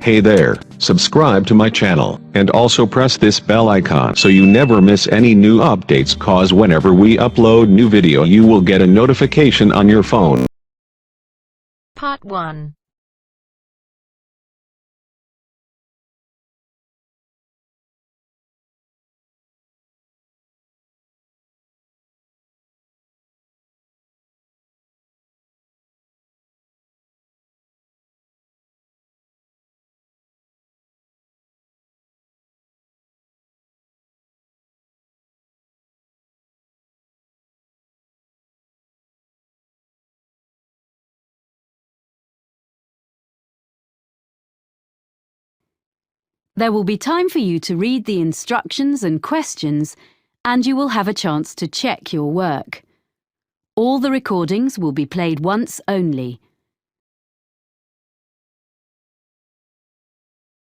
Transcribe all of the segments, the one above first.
Hey there, subscribe to my channel, and also press this bell icon so you never miss any new updates, cause whenever we upload new video you will get a notification on your phone. Part 1. There will be time for you to read the instructions and questions, and you will have a chance to check your work. All the recordings will be played once only.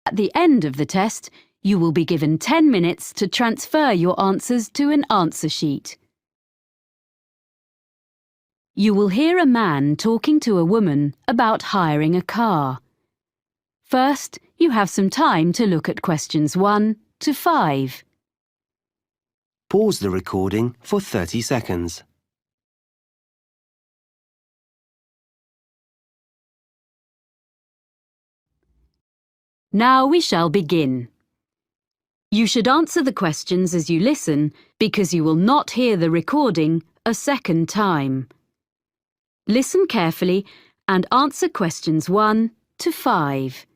At the end of the test, you will be given 10 minutes to transfer your answers to an answer sheet. You will hear a man talking to a woman about hiring a car. First, you have some time to look at questions 1 to 5. Pause the recording for 30 seconds. Now we shall begin. You should answer the questions as you listen, because you will not hear the recording a second time. Listen carefully and answer questions 1 to 5.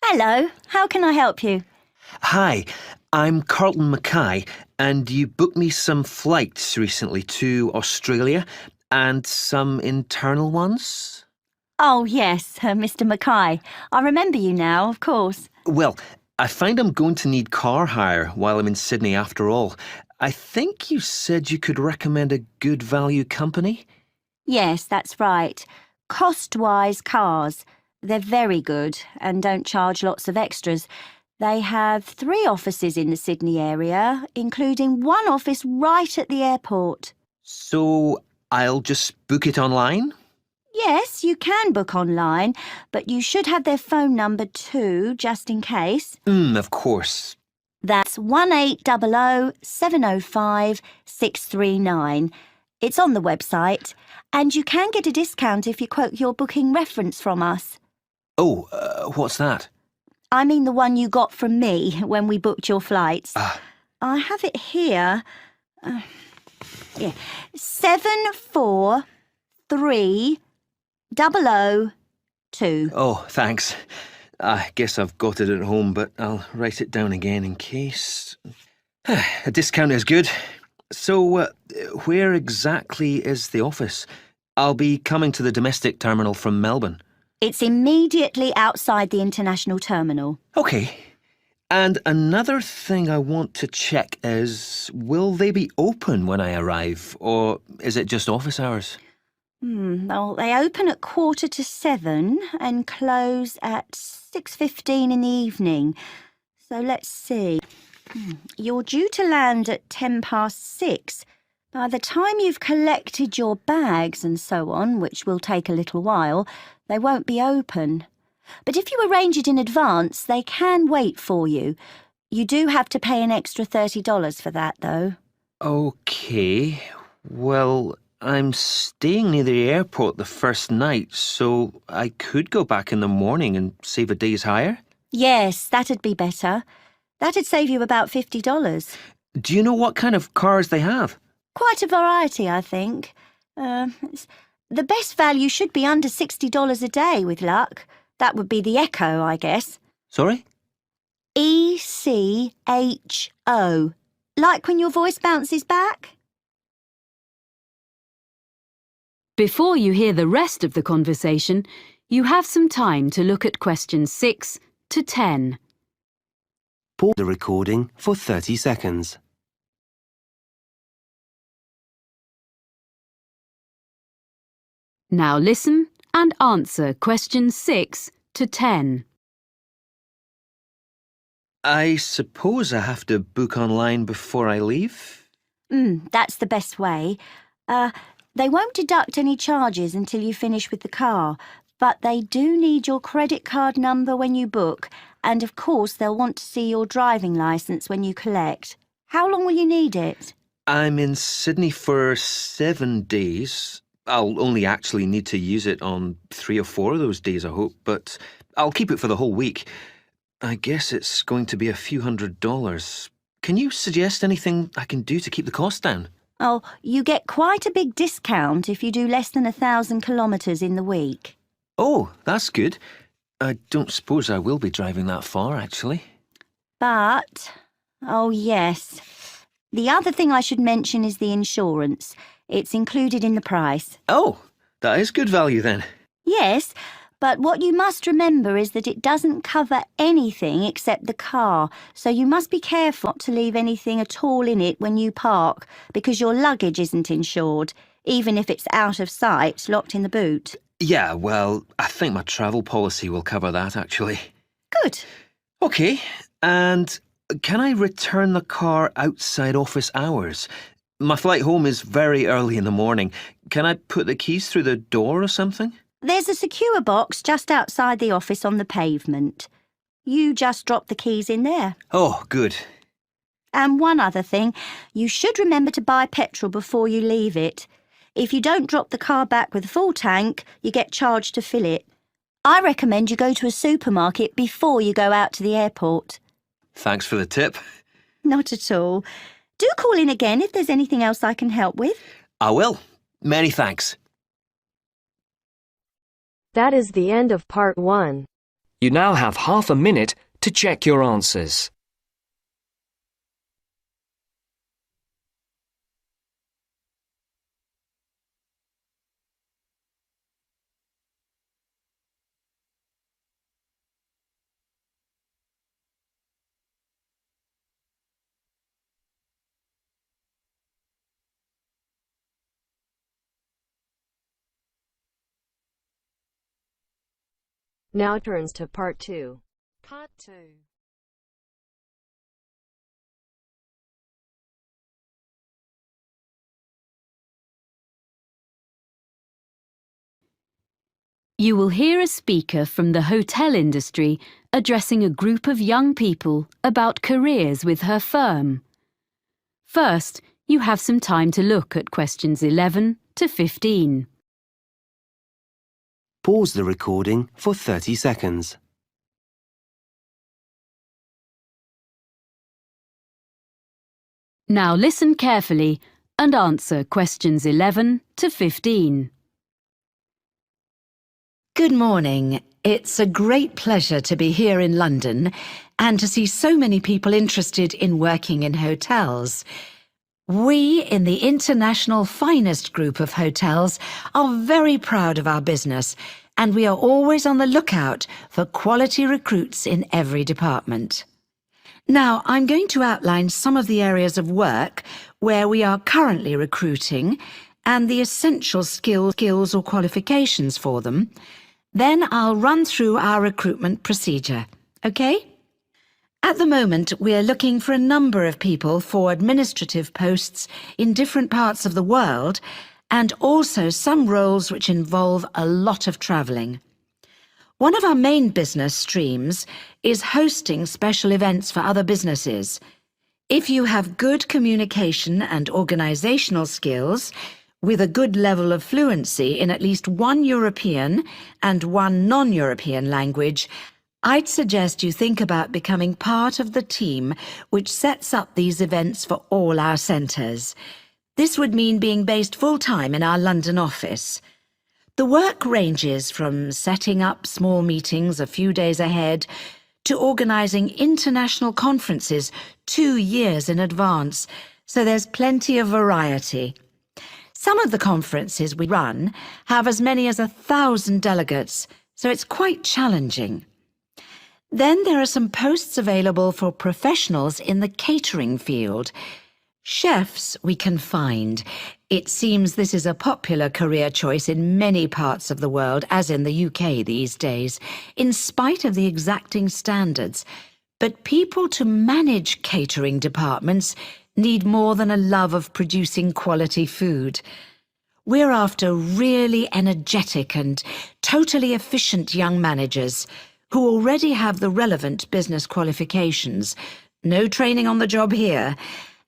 Hello, how can I help you? Hi, I'm Carlton Mackay, and you booked me some flights recently to Australia and some internal ones? Oh, yes, Mr. Mackay. I remember you now, of course. Well, I find I'm going to need car hire while I'm in Sydney after all. I think you said you could recommend a good value company? Yes, that's right. Cost-wise cars. They're very good and don't charge lots of extras. They have 3 offices in the Sydney area, including one office right at the airport. So I'll just book it online? Yes, you can book online, but you should have their phone number too, just in case. Of course. That's 1800 705 639. It's on the website, and you can get a discount if you quote your booking reference from us. Oh, what's that? I mean the one you got from me when we booked your flights. I have it here. 743002. Oh, thanks. I guess I've got it at home, but I'll write it down again in case. A discount is good. So, where exactly is the office? I'll be coming to the domestic terminal from Melbourne. It's immediately outside the international terminal. OK. And another thing I want to check is, will they be open when I arrive, or is it just office hours? Well, they open at 6:45 and close at 6:15 in the evening. So let's see. You're due to land at 6:10. By the time you've collected your bags and so on, which will take a little while, they won't be open. But if you arrange it in advance, they can wait for you. You do have to pay an extra $30 for that, though. OK. Well, I'm staying near the airport the first night, so I could go back in the morning and save a day's hire? Yes, that'd be better. That'd save you about $50. Do you know what kind of cars they have? Quite a variety, I think. The best value should be under $60 a day, with luck. That would be the Echo, I guess. Sorry? ECHO. Like when your voice bounces back? Before you hear the rest of the conversation, you have some time to look at questions 6 to 10. Pause the recording for 30 seconds. Now listen and answer questions 6 to 10. I suppose I have to book online before I leave? That's the best way. They won't deduct any charges until you finish with the car, but they do need your credit card number when you book, and of course they'll want to see your driving licence when you collect. How long will you need it? I'm in Sydney for 7 days. I'll only actually need to use it on 3 or 4 of those days, I hope, but I'll keep it for the whole week. I guess it's going to be a few $100s. Can you suggest anything I can do to keep the cost down? Oh, you get quite a big discount if you do less than 1,000 kilometres in the week. Oh, that's good. I don't suppose I will be driving that far, actually. But, oh yes, the other thing I should mention is the insurance. It's included in the price. Oh, that is good value then. Yes, but what you must remember is that it doesn't cover anything except the car, so you must be careful not to leave anything at all in it when you park, because your luggage isn't insured, even if it's out of sight, locked in the boot. Yeah, well, I think my travel policy will cover that, actually. Good. OK, and can I return the car outside office hours? My flight home is very early in the morning. Can I put the keys through the door or something? There's a secure box just outside the office on the pavement. You just drop the keys in there. Oh, good. And one other thing, you should remember to buy petrol before you leave it. If you don't drop the car back with a full tank, you get charged to fill it. I recommend you go to a supermarket before you go out to the airport. Thanks for the tip. Not at all. Do call in again if there's anything else I can help with. I will. Many thanks. That is the end of part 1. You now have half a minute to check your answers. Now turns to part 2. Part 2. You will hear a speaker from the hotel industry addressing a group of young people about careers with her firm. First, you have some time to look at questions 11 to 15. Pause the recording for 30 seconds. Now listen carefully and answer questions 11 to 15. Good morning. It's a great pleasure to be here in London and to see so many people interested in working in hotels. We, in the International Finest Group of Hotels, are very proud of our business, and we are always on the lookout for quality recruits in every department. Now, I'm going to outline some of the areas of work where we are currently recruiting and the essential skills or qualifications for them. Then I'll run through our recruitment procedure, okay? At the moment, we're looking for a number of people for administrative posts in different parts of the world, and also some roles which involve a lot of travelling. One of our main business streams is hosting special events for other businesses. If you have good communication and organisational skills, with a good level of fluency in at least one European and one non-European language, I'd suggest you think about becoming part of the team which sets up these events for all our centres. This would mean being based full-time in our London office. The work ranges from setting up small meetings a few days ahead to organising international conferences 2 years in advance, so there's plenty of variety. Some of the conferences we run have as many as 1,000 delegates, so it's quite challenging. Then there are some posts available for professionals in the catering field. Chefs we can find. It seems this is a popular career choice in many parts of the world, as in the UK these days, in spite of the exacting standards. But people to manage catering departments need more than a love of producing quality food. We're after really energetic and totally efficient young managers who already have the relevant business qualifications, no training on the job here,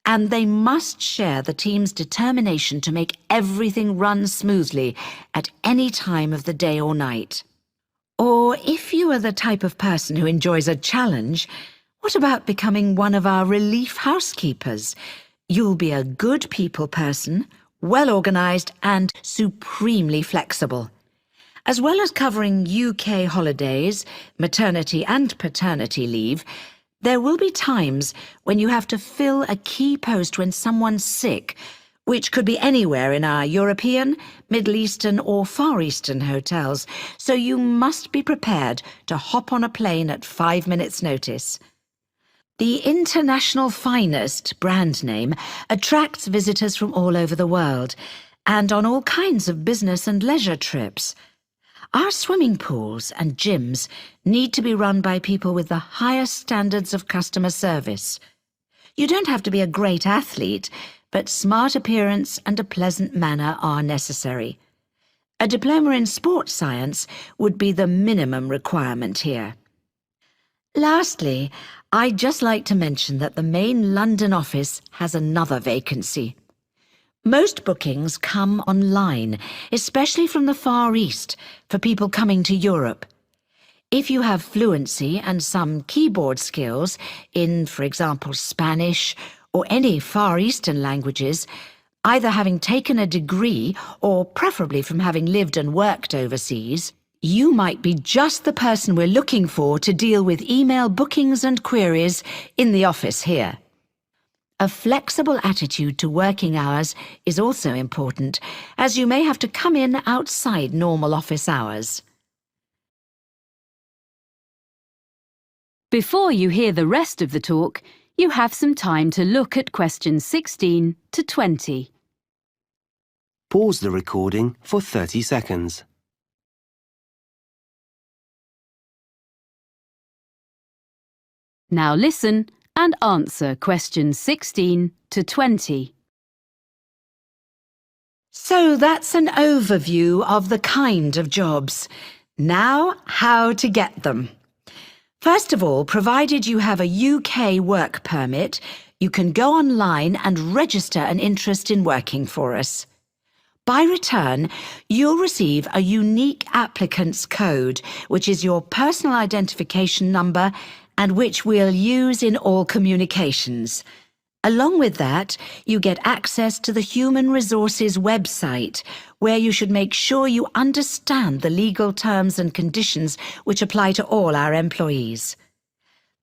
and they must share the team's determination to make everything run smoothly at any time of the day or night. Or if you are the type of person who enjoys a challenge, what about becoming one of our relief housekeepers? You'll be a good people person, well-organised and supremely flexible. As well as covering UK holidays, maternity and paternity leave, there will be times when you have to fill a key post when someone's sick, which could be anywhere in our European, Middle Eastern or Far Eastern hotels, so you must be prepared to hop on a plane at 5 minutes' notice. The International Finest brand name attracts visitors from all over the world and on all kinds of business and leisure trips. Our swimming pools and gyms need to be run by people with the highest standards of customer service. You don't have to be a great athlete, but smart appearance and a pleasant manner are necessary. A diploma in sports science would be the minimum requirement here. Lastly, I'd just like to mention that the main London office has another vacancy. Most bookings come online, especially from the Far East, for people coming to Europe. If you have fluency and some keyboard skills in, for example, Spanish or any Far Eastern languages, either having taken a degree or preferably from having lived and worked overseas, you might be just the person we're looking for to deal with email bookings and queries in the office here. A flexible attitude to working hours is also important, as you may have to come in outside normal office hours. Before you hear the rest of the talk, you have some time to look at questions 16 to 20. Pause the recording for 30 seconds. Now listen and answer questions 16 to 20. So that's an overview of the kind of jobs. Now, how to get them. First of all, provided you have a UK work permit, you can go online and register an interest in working for us. By return, you'll receive a unique applicant's code, which is your personal identification number and which we'll use in all communications. Along with that, you get access to the Human Resources website, where you should make sure you understand the legal terms and conditions which apply to all our employees.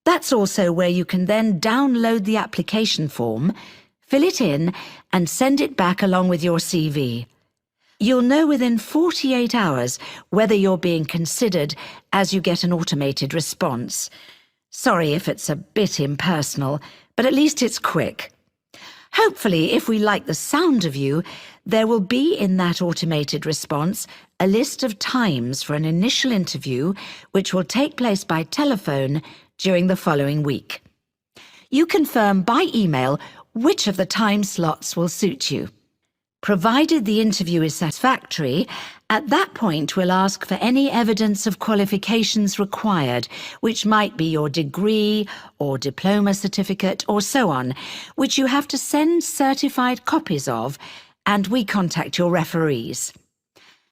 That's also where you can then download the application form, fill it in, and send it back along with your CV. You'll know within 48 hours whether you're being considered as you get an automated response. Sorry if it's a bit impersonal, but at least it's quick. Hopefully, if we like the sound of you, there will be in that automated response a list of times for an initial interview which will take place by telephone during the following week. You confirm by email which of the time slots will suit you. Provided the interview is satisfactory, at that point we'll ask for any evidence of qualifications required, which might be your degree or diploma certificate or so on, which you have to send certified copies of, and we contact your referees.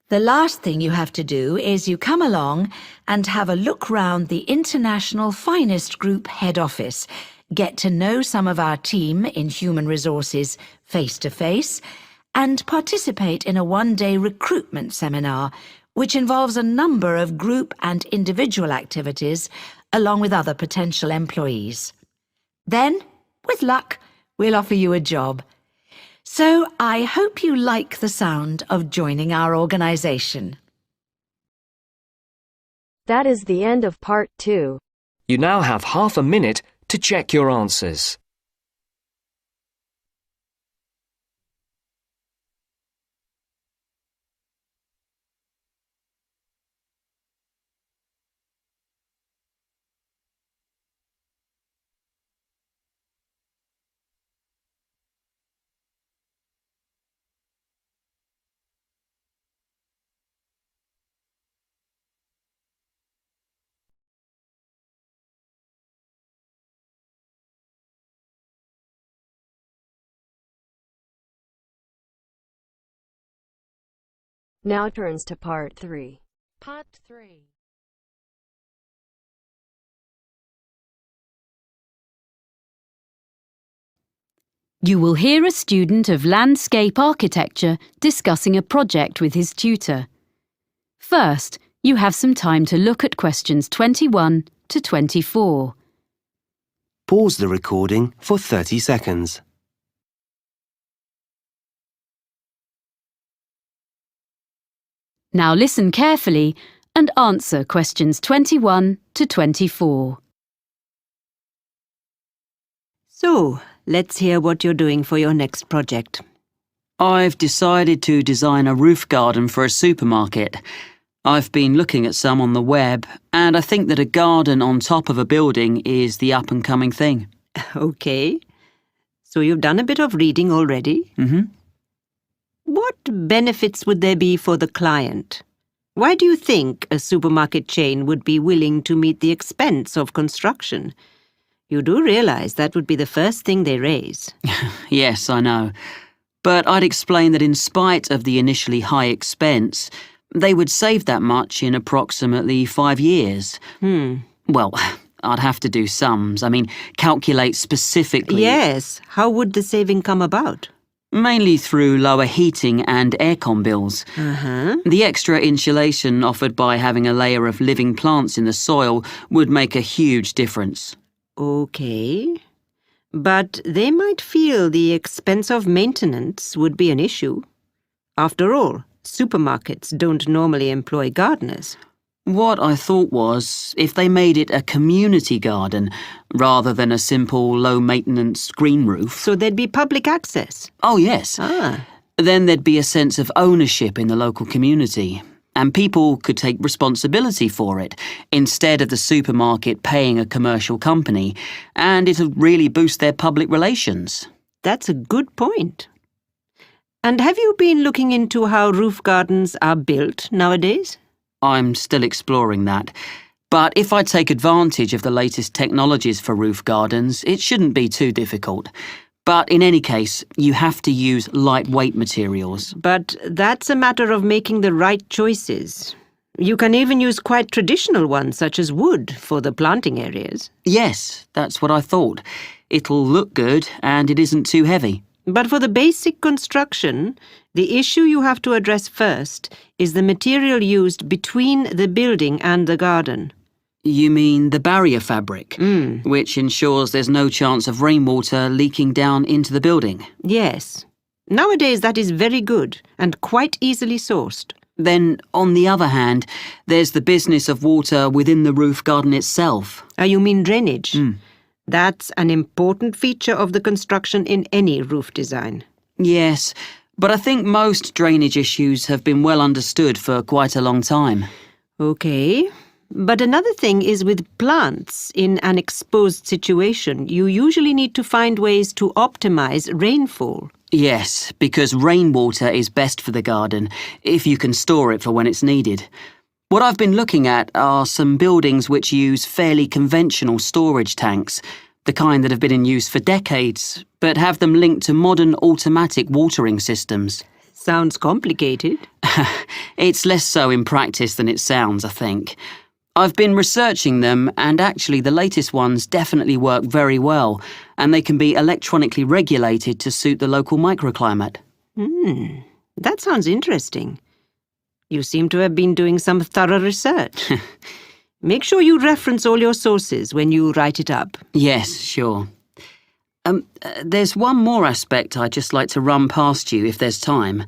The last thing you have to do is you come along and have a look round the International Finest Group head office, get to know some of our team in human resources face-to-face, and participate in a one-day recruitment seminar, which involves a number of group and individual activities, along with other potential employees. Then, with luck, we'll offer you a job. So I hope you like the sound of joining our organisation. That is the end of part 2. You now have half a minute to check your answers. Now turns to part 3. Part 3. You will hear a student of landscape architecture discussing a project with his tutor. First, you have some time to look at questions 21 to 24. Pause the recording for 30 seconds. Now listen carefully and answer questions 21 to 24. So, let's hear what you're doing for your next project. I've decided to design a roof garden for a supermarket. I've been looking at some on the web, and I think that a garden on top of a building is the up-and-coming thing. Okay. So you've done a bit of reading already? Mm-hmm. What benefits would there be for the client? Why do you think a supermarket chain would be willing to meet the expense of construction? You do realize that would be the first thing they raise. Yes, I know. But I'd explain that in spite of the initially high expense, they would save that much in approximately 5 years. Well, I'd have to do sums. I mean, calculate specifically. Yes. How would the saving come about? Mainly through lower heating and aircon bills. The extra insulation offered by having a layer of living plants in the soil would make a huge difference. Okay. But they might feel the expense of maintenance would be an issue. After all, supermarkets don't normally employ gardeners. What I thought was, if they made it a community garden, rather than a simple, low-maintenance green roof... So there'd be public access? Oh, yes. Then there'd be a sense of ownership in the local community, and people could take responsibility for it, instead of the supermarket paying a commercial company, and it'd really boost their public relations. That's a good point. And have you been looking into how roof gardens are built nowadays? I'm still exploring that. But if I take advantage of the latest technologies for roof gardens, it shouldn't be too difficult. But in any case, you have to use lightweight materials. But that's a matter of making the right choices. You can even use quite traditional ones, such as wood, for the planting areas. Yes, that's what I thought. It'll look good, and it isn't too heavy. But for the basic construction, the issue you have to address first is the material used between the building and the garden. You mean the barrier fabric, which ensures there's no chance of rainwater leaking down into the building? Yes. Nowadays that is very good and quite easily sourced. Then, on the other hand, there's the business of water within the roof garden itself. You mean drainage? That's an important feature of the construction in any roof design. Yes, but I think most drainage issues have been well understood for quite a long time. Okay. But another thing is with plants in an exposed situation, you usually need to find ways to optimize rainfall. Yes, because rainwater is best for the garden, if you can store it for when it's needed. What I've been looking at are some buildings which use fairly conventional storage tanks, the kind that have been in use for decades, but have them linked to modern automatic watering systems. Sounds complicated. It's less so in practice than it sounds, I think. I've been researching them, and actually the latest ones definitely work very well, and they can be electronically regulated to suit the local microclimate. That sounds interesting. You seem to have been doing some thorough research. Make sure you reference all your sources when you write it up. Yes, sure. There's one more aspect I'd just like to run past you if there's time.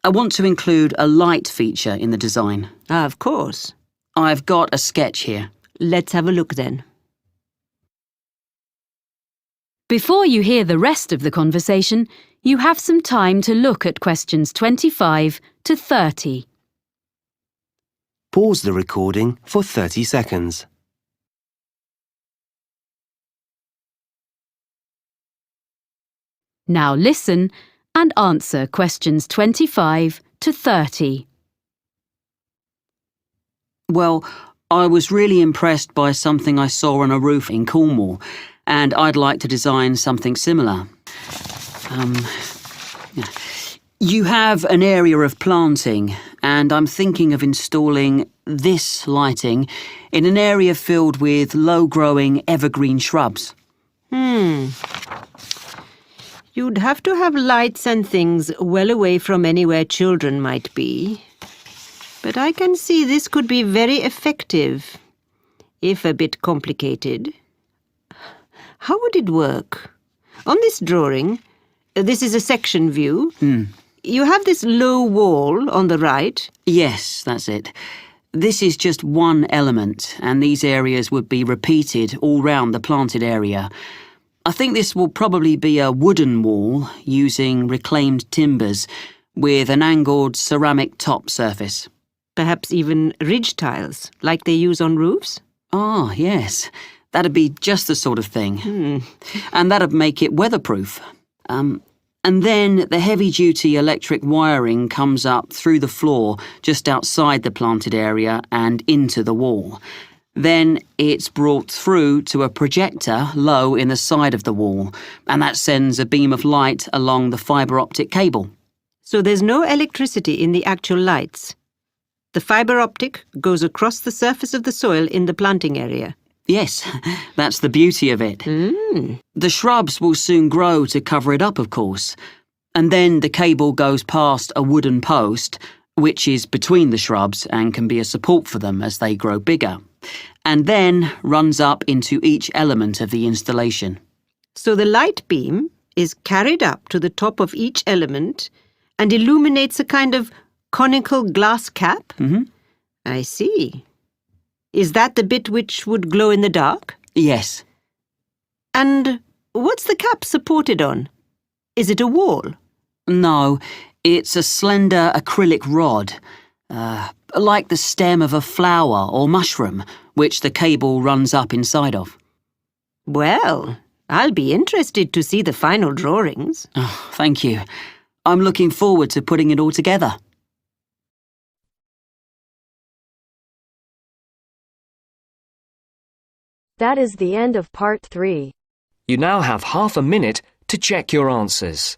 I want to include a light feature in the design. Of course. I've got a sketch here. Let's have a look then. Before you hear the rest of the conversation, you have some time to look at questions 25 to 30. Pause the recording for 30 seconds. Now listen and answer questions 25 to 30. Well, I was really impressed by something I saw on a roof in Cornwall, and I'd like to design something similar. You have an area of planting, and I'm thinking of installing this lighting in an area filled with low-growing evergreen shrubs. You'd have to have lights and things well away from anywhere children might be. But I can see this could be very effective, if a bit complicated. How would it work? On this drawing, this is a section view. You have this low wall on the right. Yes, that's it. This is just one element, and these areas would be repeated all round the planted area. I think this will probably be a wooden wall using reclaimed timbers with an angled ceramic top surface. Perhaps even ridge tiles, like they use on roofs? Ah, yes. That'd be just the sort of thing. And that'd make it weatherproof. And then the heavy-duty electric wiring comes up through the floor just outside the planted area and into the wall. Then it's brought through to a projector low in the side of the wall, and that sends a beam of light along the fibre optic cable. So there's no electricity in the actual lights. The fibre optic goes across the surface of the soil in the planting area. Yes, that's the beauty of it. The shrubs will soon grow to cover it up, of course. And then the cable goes past a wooden post, which is between the shrubs and can be a support for them as they grow bigger, and then runs up into each element of the installation. So the light beam is carried up to the top of each element and illuminates a kind of conical glass cap? I see. Is that the bit which would glow in the dark? Yes. And what's the cap supported on? Is it a wall? No, it's a slender acrylic rod, like the stem of a flower or mushroom, which the cable runs up inside of. Well, I'll be interested to see the final drawings. Oh, thank you. I'm looking forward to putting it all together. That is the end of part 3. You now have half a minute to check your answers.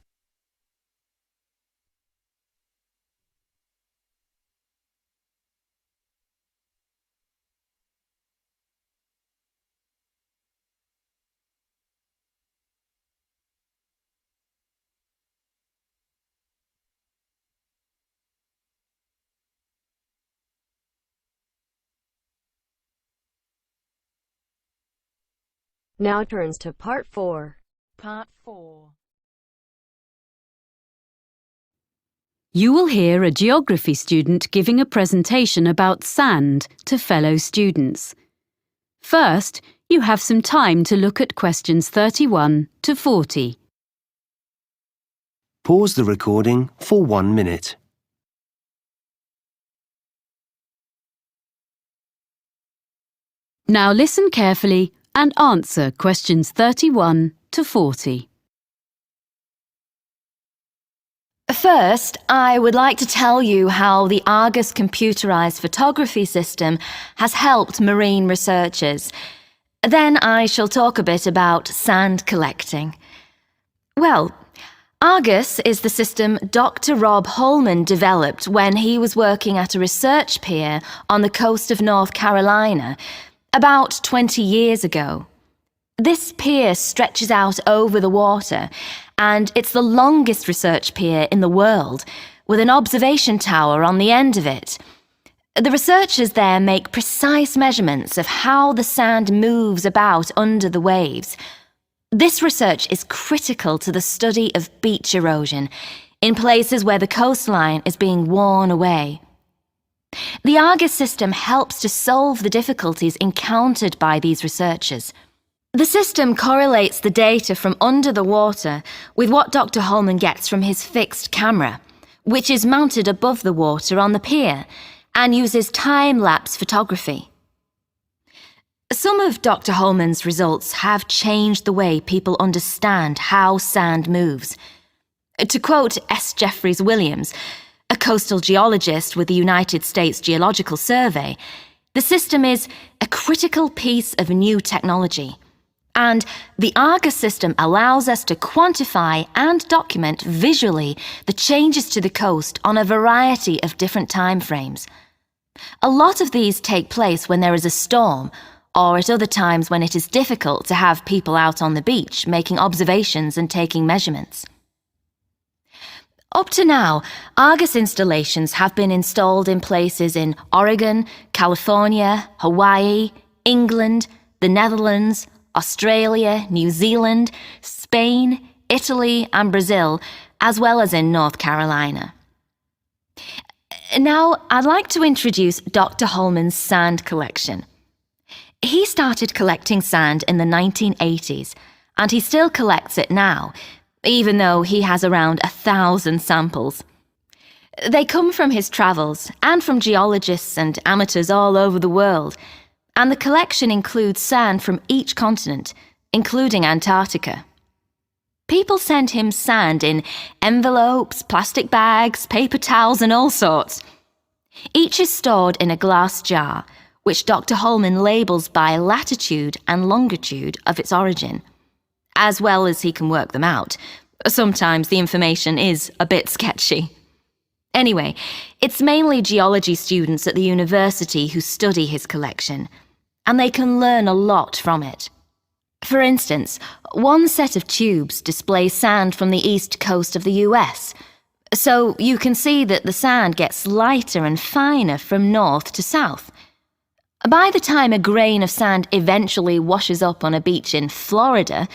Now turns to part 4. Part 4. You will hear a geography student giving a presentation about sand to fellow students. First, you have some time to look at questions 31 to 40. Pause the recording for 1 minute. Now listen carefully and answer questions 31 to 40. First, I would like to tell you how the Argus computerized photography system has helped marine researchers. Then I shall talk a bit about sand collecting. Well, Argus is the system Dr. Rob Holman developed when he was working at a research pier on the coast of North Carolina about 20 years ago. This pier stretches out over the water, and it's the longest research pier in the world, with an observation tower on the end of it. The researchers there make precise measurements of how the sand moves about under the waves. This research is critical to the study of beach erosion in places where the coastline is being worn away. The Argus system helps to solve the difficulties encountered by these researchers. The system correlates the data from under the water with what Dr. Holman gets from his fixed camera, which is mounted above the water on the pier and uses time-lapse photography. Some of Dr. Holman's results have changed the way people understand how sand moves. To quote S. Jeffries Williams, a coastal geologist with the United States Geological Survey, the system is a critical piece of new technology. And the Argus system allows us to quantify and document visually the changes to the coast on a variety of different time frames. A lot of these take place when there is a storm, or at other times when it is difficult to have people out on the beach making observations and taking measurements. Up to now, Argus installations have been installed in places in Oregon, California, Hawaii, England, the Netherlands, Australia, New Zealand, Spain, Italy and Brazil, as well as in North Carolina. Now, I'd like to introduce Dr. Holman's sand collection. He started collecting sand in the 1980s, and he still collects it now, even though he has around 1,000 samples. They come from his travels and from geologists and amateurs all over the world, and the collection includes sand from each continent, including Antarctica. People send him sand in envelopes, plastic bags, paper towels and all sorts. Each is stored in a glass jar, which Dr. Holman labels by latitude and longitude of its origin, as well as he can work them out. Sometimes the information is a bit sketchy. Anyway, it's mainly geology students at the university who study his collection, and they can learn a lot from it. For instance, one set of tubes displays sand from the east coast of the US, so you can see that the sand gets lighter and finer from north to south. By the time a grain of sand eventually washes up on a beach in Florida,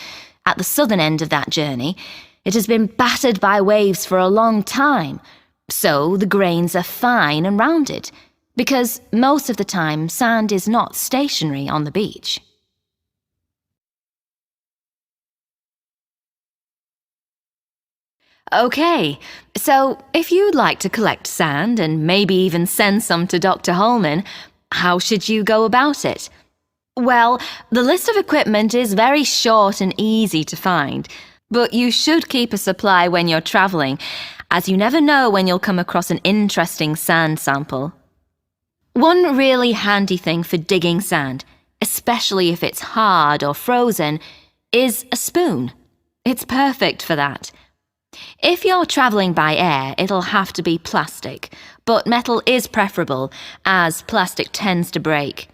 at the southern end of that journey, it has been battered by waves for a long time, so the grains are fine and rounded, because most of the time sand is not stationary on the beach. Okay, so if you'd like to collect sand and maybe even send some to Dr. Holman, how should you go about it? Well, the list of equipment is very short and easy to find, but you should keep a supply when you're travelling, as you never know when you'll come across an interesting sand sample. One really handy thing for digging sand, especially if it's hard or frozen, is a spoon. It's perfect for that. If you're travelling by air, it'll have to be plastic, but metal is preferable, as plastic tends to break.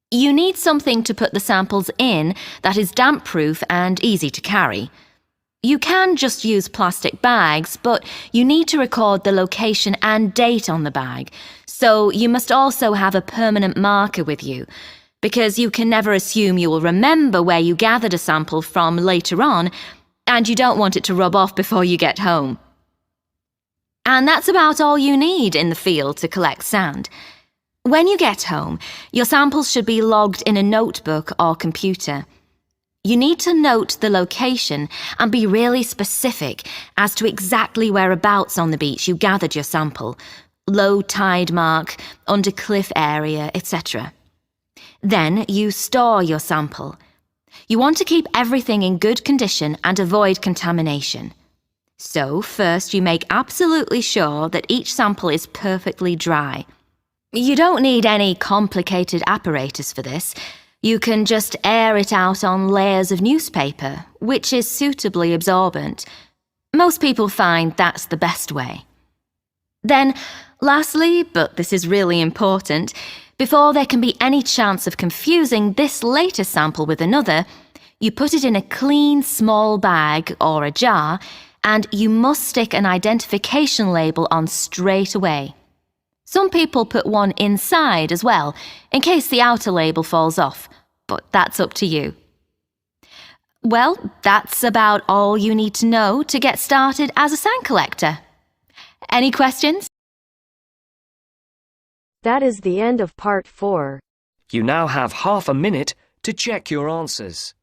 You need something to put the samples in that is damp-proof and easy to carry. You can just use plastic bags, but you need to record the location and date on the bag, so you must also have a permanent marker with you, because you can never assume you will remember where you gathered a sample from later on, and you don't want it to rub off before you get home. And that's about all you need in the field to collect sand. When you get home, your samples should be logged in a notebook or computer. You need to note the location and be really specific as to exactly whereabouts on the beach you gathered your sample, low tide mark, under cliff area, etc. Then you store your sample. You want to keep everything in good condition and avoid contamination. So first you make absolutely sure that each sample is perfectly dry. You don't need any complicated apparatus for this. You can just air it out on layers of newspaper, which is suitably absorbent. Most people find that's the best way. Then, lastly, but this is really important, before there can be any chance of confusing this latest sample with another, you put it in a clean small bag or a jar, and you must stick an identification label on straight away. Some people put one inside as well, in case the outer label falls off, but that's up to you. Well, that's about all you need to know to get started as a sand collector. Any questions? That is the end of part 4. You now have half a minute to check your answers.